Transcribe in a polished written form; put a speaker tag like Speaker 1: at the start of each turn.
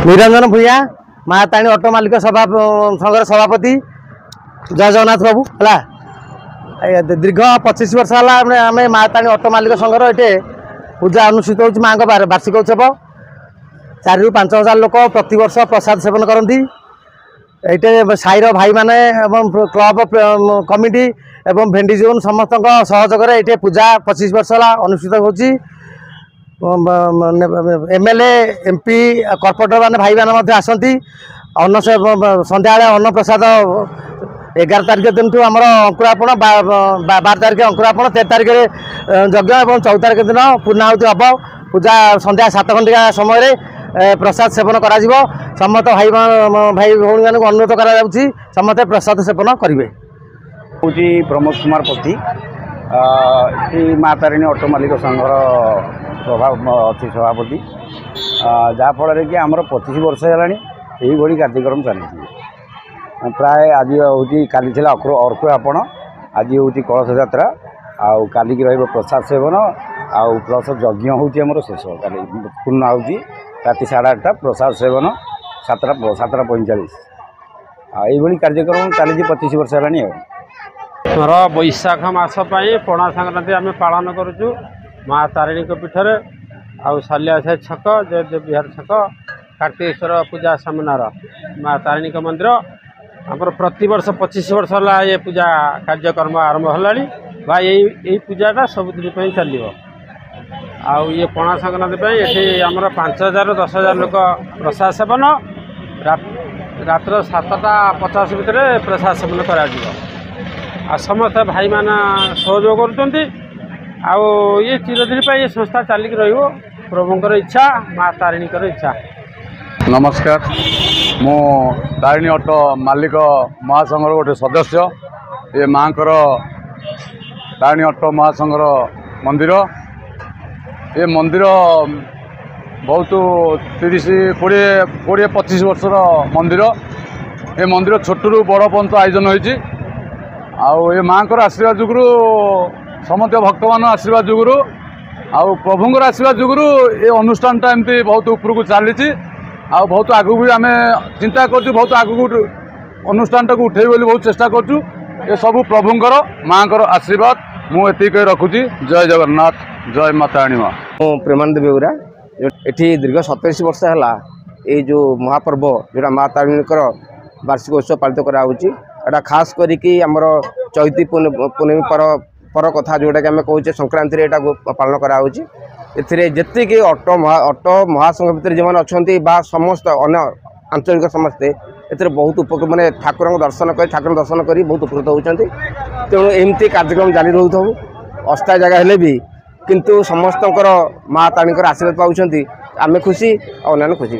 Speaker 1: निरंजन भूया माँ ताणी ऑटो मालिक सभा संघर सभापति जय जगन्नाथ बाबू है दीर्घ 25 वर्ष है आम माँ ताणी ऑटो मालिक संघर ये पूजा अनुष्ठित हो माँ वार्षिक उत्सव 4 ରୁ 5 हजार लोक प्रति वर्ष प्रसाद सेवन करती ये साईर भाई माने क्लब कमिटी एवं भेंडी जोन समस्त सहयोग ये पूजा 25 वर्ष है अनुष्ठित होची एमएलए एमपी कॉर्पोरेटर माने भाई माने आसती अन्न संध्या अन्न प्रसाद 11 तारिख दिन आम अंकुरापण 12 तारिख अंकुरापण 13 तारिख यज्ञ और 14 तारिख दिन पूर्णाहुति हम पूजा संध्या 7 घंटा समय प्रसाद सेवन करा समस्त भाई भाई भौणी मान अनुरोध करा समस्त प्रसाद सेवन करेंगे।
Speaker 2: प्रमोद कुमार पति माँ तारिणी ऑटो मालिक संघर अच्छी सभापति जहाँफल कि आमर 25 वर्ष है कार्यक्रम चली प्राय आज हूँ काली अर्कुआपण आज हूँ कलश यात्रा आउ काली की प्रसाद सेवन आउ प्लस यज्ञ हूँ शेष पूर्ण हूँ राति 8:30 प्रसाद सेवन 7:45 यही कार्यक्रम चली 25 वर्ष है।
Speaker 3: मोर बैशाख मास पणा संक्रांति आम पालन करुचु माँ तारिणी पीठर आउ सालिया छक जयदेव विहार छक कार्तिकेश्वर पूजा सामनार माँ तारिणी मंदिर आमर प्रतिवर्ष 25 वर्ष है ये पूजा कार्यक्रम आरंभ है यही पूजाटा सबुदिन चलो आउ ये पणा संक्रांति ये आमर 5000 ରୁ 10,000 लोक प्रसाद सेवन रात्र 7:50 भितर प्रसाद सेवन करा समस्त भाई मान सहयोग कर ये चिरदिन ये संस्था चलिक प्रभुंर इच्छा माँ तारिणी इच्छा।
Speaker 4: नमस्कार मो तारिणी ऑटो मालिक महासंघर गोटे सदस्य ये माँ तारिणी ऑटो महासंघर मंदिर ये मंदिर बहुत 30-20-25 वर्षर मंदिर ये मंदिर छोटू बड़ पर्यंत आयोजन होती आउ ये माँ आशीर्वाद जुगुरु समस्त भक्त मान आशीर्वाद जुगुरु आउ प्रभुंर आशीर्वाद जुगुरु ये अनुष्ठानटा एमती बहुत उपरकू चली आउ बहुत आगू भी आम चिंता कर बहुत आगू अनुष्ठान टाक उठे बोली बहुत चेष्टा करूँ ये सब प्रभुंर माँ आशीर्वाद मुझे रखुची। जय जगन्नाथ जय माताणी माँ।
Speaker 5: प्रेमानंद बेउरा ये दीर्घ 27 वर्ष है ये जो महापर्व जोड़ा माँ तारिणी वार्षिक उत्सव पालित कराया खास करी आमर चैती पूर्णिमी पर कथा जोटा कि आम कहे संक्रांति यहाँ पालन कराया जी ऑटो महासंघ भितर जो अच्छा समस्त अन्य आंचलिक समस्ते ए बहुत उपकृत माने ठाकुर दर्शन कर बहुत उपकृत होती तेणु एमती कार्यक्रम जारी रोथ अस्थायी जगह हेले भी किंतु समस्त माँ तारिणी आशीर्वाद पाँच आम खुशी और अन्य खुशी।